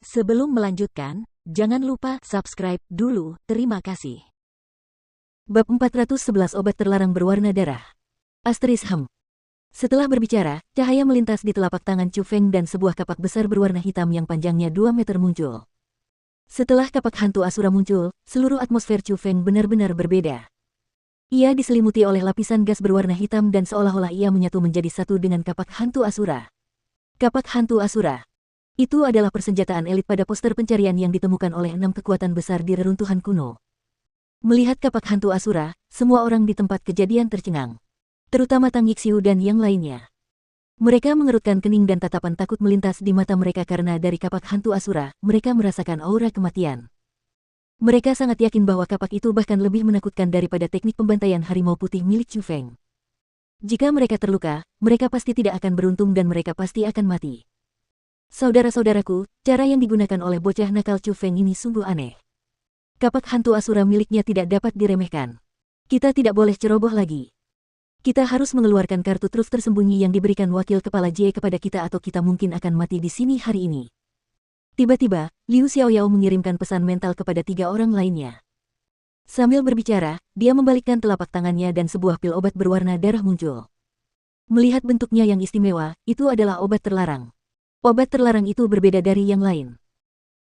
Sebelum melanjutkan, jangan lupa subscribe dulu, terima kasih. Bab 411 Obat terlarang berwarna darah. Asteris hem. Setelah berbicara, cahaya melintas di telapak tangan Chu Feng dan sebuah kapak besar berwarna hitam yang panjangnya 2 meter muncul. Setelah kapak hantu Asura muncul, seluruh atmosfer Chu Feng benar-benar berbeda. Ia diselimuti oleh lapisan gas berwarna hitam dan seolah-olah ia menyatu menjadi satu dengan kapak hantu Asura. Kapak hantu Asura. Itu adalah persenjataan elit pada poster pencarian yang ditemukan oleh 6 kekuatan besar di reruntuhan kuno. Melihat kapak hantu Asura, semua orang di tempat kejadian tercengang. Terutama Tang Yixiu dan yang lainnya. Mereka mengerutkan kening dan tatapan takut melintas di mata mereka karena dari kapak hantu Asura, mereka merasakan aura kematian. Mereka sangat yakin bahwa kapak itu bahkan lebih menakutkan daripada teknik pembantaian harimau putih milik Chu Feng. Jika mereka terluka, mereka pasti tidak akan beruntung dan mereka pasti akan mati. Saudara-saudaraku, cara yang digunakan oleh bocah nakal Chu Feng ini sungguh aneh. Kapak hantu Asura miliknya tidak dapat diremehkan. Kita tidak boleh ceroboh lagi. Kita harus mengeluarkan kartu truf tersembunyi yang diberikan wakil kepala Jie kepada kita atau kita mungkin akan mati di sini hari ini. Tiba-tiba, Liu Xiaoyao mengirimkan pesan mental kepada 3 orang lainnya. Sambil berbicara, dia membalikkan telapak tangannya dan sebuah pil obat berwarna darah muncul. Melihat bentuknya yang istimewa, itu adalah obat terlarang. Obat terlarang itu berbeda dari yang lain.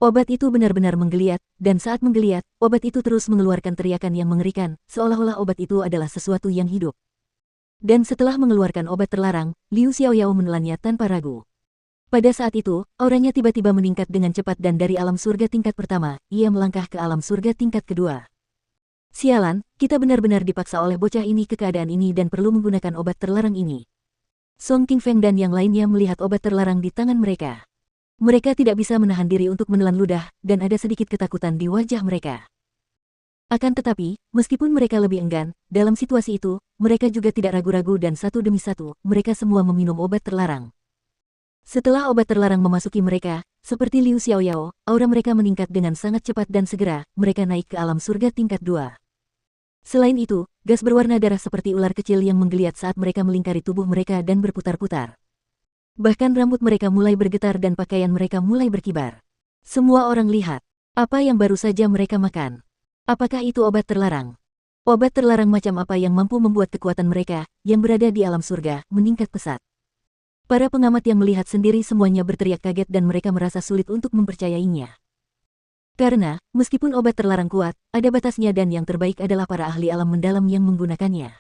Obat itu benar-benar menggeliat, dan saat menggeliat, obat itu terus mengeluarkan teriakan yang mengerikan, seolah-olah obat itu adalah sesuatu yang hidup. Dan setelah mengeluarkan obat terlarang, Liu Xiaoyao menelannya tanpa ragu. Pada saat itu, auranya tiba-tiba meningkat dengan cepat dan dari alam surga tingkat pertama, ia melangkah ke alam surga tingkat kedua. Sialan, kita benar-benar dipaksa oleh bocah ini ke keadaan ini dan perlu menggunakan obat terlarang ini. Song Qingfeng dan yang lainnya melihat obat terlarang di tangan mereka. Mereka tidak bisa menahan diri untuk menelan ludah, dan ada sedikit ketakutan di wajah mereka. Akan tetapi, meskipun mereka lebih enggan, dalam situasi itu, mereka juga tidak ragu-ragu dan satu demi satu, mereka semua meminum obat terlarang. Setelah obat terlarang memasuki mereka, seperti Liu Xiaoyao, aura mereka meningkat dengan sangat cepat dan segera, mereka naik ke alam surga tingkat 2. Selain itu, gas berwarna darah seperti ular kecil yang menggeliat saat mereka melingkari tubuh mereka dan berputar-putar. Bahkan rambut mereka mulai bergetar dan pakaian mereka mulai berkibar. Semua orang lihat, apa yang baru saja mereka makan. Apakah itu obat terlarang? Obat terlarang macam apa yang mampu membuat kekuatan mereka, yang berada di alam surga, meningkat pesat. Para pengamat yang melihat sendiri semuanya berteriak kaget dan mereka merasa sulit untuk mempercayainya. Karena, meskipun obat terlarang kuat, ada batasnya dan yang terbaik adalah para ahli alam mendalam yang menggunakannya.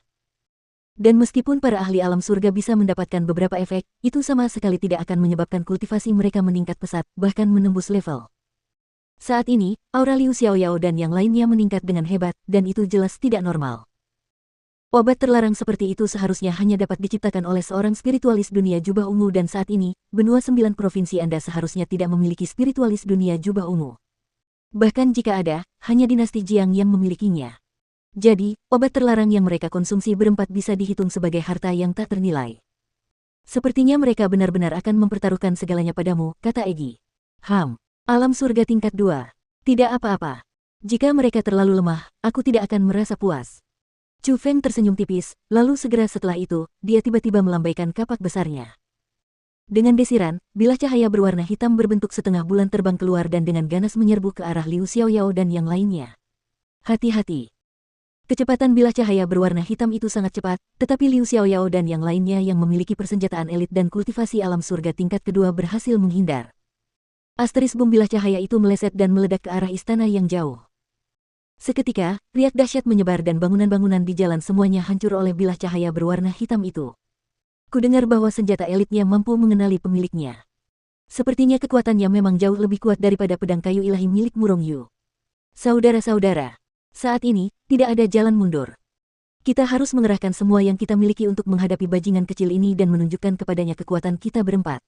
Dan meskipun para ahli alam surga bisa mendapatkan beberapa efek, itu sama sekali tidak akan menyebabkan kultivasi mereka meningkat pesat, bahkan menembus level. Saat ini, aura Liu Xiaoyao dan yang lainnya meningkat dengan hebat, dan itu jelas tidak normal. Obat terlarang seperti itu seharusnya hanya dapat diciptakan oleh seorang spiritualis dunia jubah ungu dan saat ini, benua 9 provinsi Anda seharusnya tidak memiliki spiritualis dunia jubah ungu. Bahkan jika ada, hanya dinasti Jiang yang memilikinya. Jadi, obat terlarang yang mereka konsumsi berempat bisa dihitung sebagai harta yang tak ternilai. Sepertinya mereka benar-benar akan mempertaruhkan segalanya padamu, kata Egi. Alam surga tingkat 2. Tidak apa-apa. Jika mereka terlalu lemah, aku tidak akan merasa puas. Chu Feng tersenyum tipis, lalu segera setelah itu, dia tiba-tiba melambaikan kapak besarnya. Dengan desiran, bilah cahaya berwarna hitam berbentuk setengah bulan terbang keluar dan dengan ganas menyerbu ke arah Liu Xiaoyao dan yang lainnya. Hati-hati. Kecepatan bilah cahaya berwarna hitam itu sangat cepat, tetapi Liu Xiaoyao dan yang lainnya yang memiliki persenjataan elit dan kultivasi alam surga tingkat kedua berhasil menghindar. Asteris bom bilah cahaya itu meleset dan meledak ke arah istana yang jauh. Seketika, riak dahsyat menyebar dan bangunan-bangunan di jalan semuanya hancur oleh bilah cahaya berwarna hitam itu. Kudengar bahwa senjata elitnya mampu mengenali pemiliknya. Sepertinya kekuatannya memang jauh lebih kuat daripada pedang kayu ilahi milik Murong Yu. Saudara-saudara, saat ini, tidak ada jalan mundur. Kita harus mengerahkan semua yang kita miliki untuk menghadapi bajingan kecil ini dan menunjukkan kepadanya kekuatan kita berempat.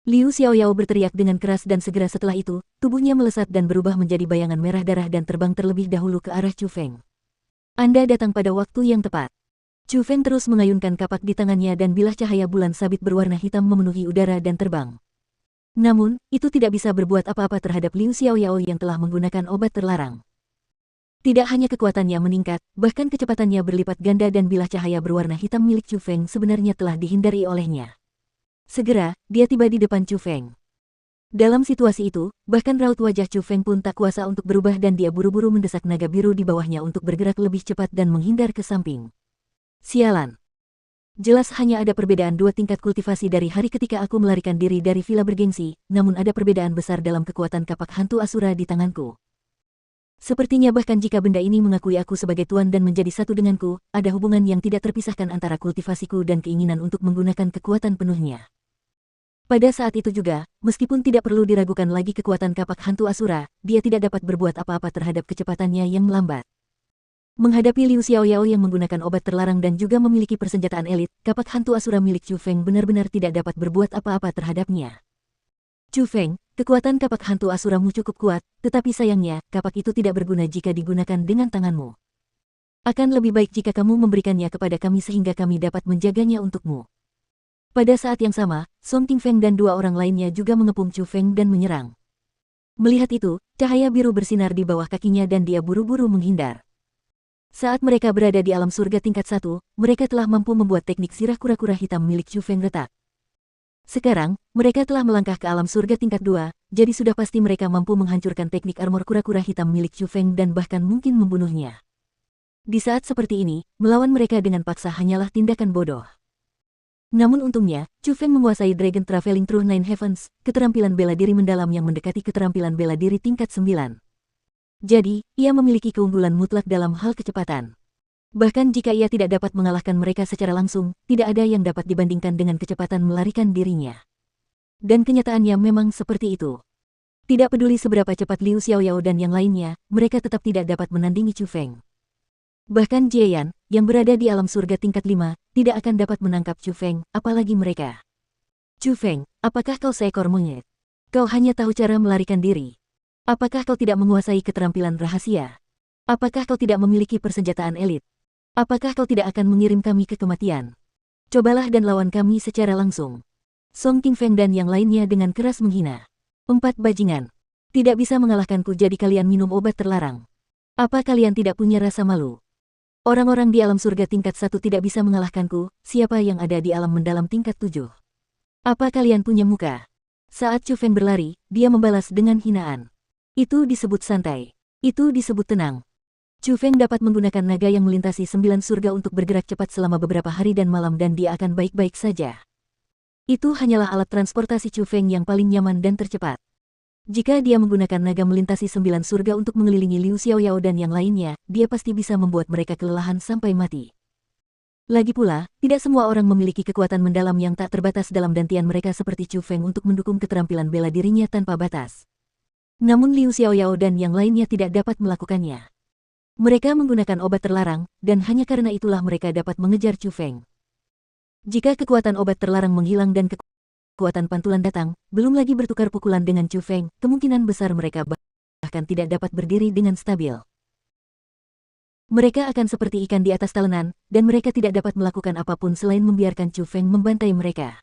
Liu Xiaoyao berteriak dengan keras dan segera setelah itu, tubuhnya melesat dan berubah menjadi bayangan merah darah dan terbang terlebih dahulu ke arah Chu Feng. Anda datang pada waktu yang tepat. Chu Feng terus mengayunkan kapak di tangannya dan bilah cahaya bulan sabit berwarna hitam memenuhi udara dan terbang. Namun, itu tidak bisa berbuat apa-apa terhadap Liu Xiaoyao yang telah menggunakan obat terlarang. Tidak hanya kekuatannya meningkat, bahkan kecepatannya berlipat ganda dan bilah cahaya berwarna hitam milik Chu Feng sebenarnya telah dihindari olehnya. Segera, dia tiba di depan Chu Feng. Dalam situasi itu, bahkan raut wajah Chu Feng pun tak kuasa untuk berubah dan dia buru-buru mendesak naga biru di bawahnya untuk bergerak lebih cepat dan menghindar ke samping. Sialan. Jelas hanya ada perbedaan 2 tingkat kultivasi dari hari ketika aku melarikan diri dari villa bergengsi, namun ada perbedaan besar dalam kekuatan kapak hantu Asura di tanganku. Sepertinya bahkan jika benda ini mengakui aku sebagai tuan dan menjadi satu denganku, ada hubungan yang tidak terpisahkan antara kultivasiku dan keinginan untuk menggunakan kekuatan penuhnya. Pada saat itu juga, meskipun tidak perlu diragukan lagi kekuatan kapak hantu Asura, dia tidak dapat berbuat apa-apa terhadap kecepatannya yang melambat. Menghadapi Liu Xiaoyao yang menggunakan obat terlarang dan juga memiliki persenjataan elit, kapak hantu Asura milik Chu Feng benar-benar tidak dapat berbuat apa-apa terhadapnya. Chu Feng, kekuatan kapak hantu Asuramu cukup kuat, tetapi sayangnya, kapak itu tidak berguna jika digunakan dengan tanganmu. Akan lebih baik jika kamu memberikannya kepada kami sehingga kami dapat menjaganya untukmu. Pada saat yang sama, Song Qingfeng dan 2 orang lainnya juga mengepung Chu Feng dan menyerang. Melihat itu, cahaya biru bersinar di bawah kakinya dan dia buru-buru menghindar. Saat mereka berada di alam surga tingkat 1, mereka telah mampu membuat teknik sirah kura-kura hitam milik Chu Feng retak. Sekarang, mereka telah melangkah ke alam surga tingkat 2, jadi sudah pasti mereka mampu menghancurkan teknik armor kura-kura hitam milik Chu Feng dan bahkan mungkin membunuhnya. Di saat seperti ini, melawan mereka dengan paksa hanyalah tindakan bodoh. Namun untungnya, Chu Feng menguasai Dragon Traveling Through Nine Heavens, keterampilan bela diri mendalam yang mendekati keterampilan bela diri tingkat 9. Jadi, ia memiliki keunggulan mutlak dalam hal kecepatan. Bahkan jika ia tidak dapat mengalahkan mereka secara langsung, tidak ada yang dapat dibandingkan dengan kecepatan melarikan dirinya. Dan kenyataannya memang seperti itu. Tidak peduli seberapa cepat Liu Xiaoyao dan yang lainnya, mereka tetap tidak dapat menandingi Chu Feng. Bahkan Jie Yan, yang berada di alam surga tingkat 5, tidak akan dapat menangkap Chu Feng, apalagi mereka. Chu Feng, apakah kau seekor monyet? Kau hanya tahu cara melarikan diri. Apakah kau tidak menguasai keterampilan rahasia? Apakah kau tidak memiliki persenjataan elit? Apakah kau tidak akan mengirim kami ke kematian? Cobalah dan lawan kami secara langsung. Song Qingfeng dan yang lainnya dengan keras menghina. 4 bajingan. Tidak bisa mengalahkanku jadi kalian minum obat terlarang. Apa kalian tidak punya rasa malu? Orang-orang di alam surga tingkat 1 tidak bisa mengalahkanku, siapa yang ada di alam mendalam tingkat 7? Apa kalian punya muka? Saat Chu Feng berlari, dia membalas dengan hinaan. Itu disebut santai. Itu disebut tenang. Chu Feng dapat menggunakan naga yang melintasi 9 surga untuk bergerak cepat selama beberapa hari dan malam dan dia akan baik-baik saja. Itu hanyalah alat transportasi Chu Feng yang paling nyaman dan tercepat. Jika dia menggunakan naga melintasi 9 surga untuk mengelilingi Liu Xiaoyao dan yang lainnya, dia pasti bisa membuat mereka kelelahan sampai mati. Lagi pula, tidak semua orang memiliki kekuatan mendalam yang tak terbatas dalam dantian mereka seperti Chu Feng untuk mendukung keterampilan bela dirinya tanpa batas. Namun Liu Xiaoyao dan yang lainnya tidak dapat melakukannya. Mereka menggunakan obat terlarang, dan hanya karena itulah mereka dapat mengejar Chu Feng. Jika kekuatan obat terlarang menghilang dan kekuatan pantulan datang, belum lagi bertukar pukulan dengan Chu Feng, kemungkinan besar mereka bahkan tidak dapat berdiri dengan stabil. Mereka akan seperti ikan di atas talenan, dan mereka tidak dapat melakukan apapun selain membiarkan Chu Feng membantai mereka.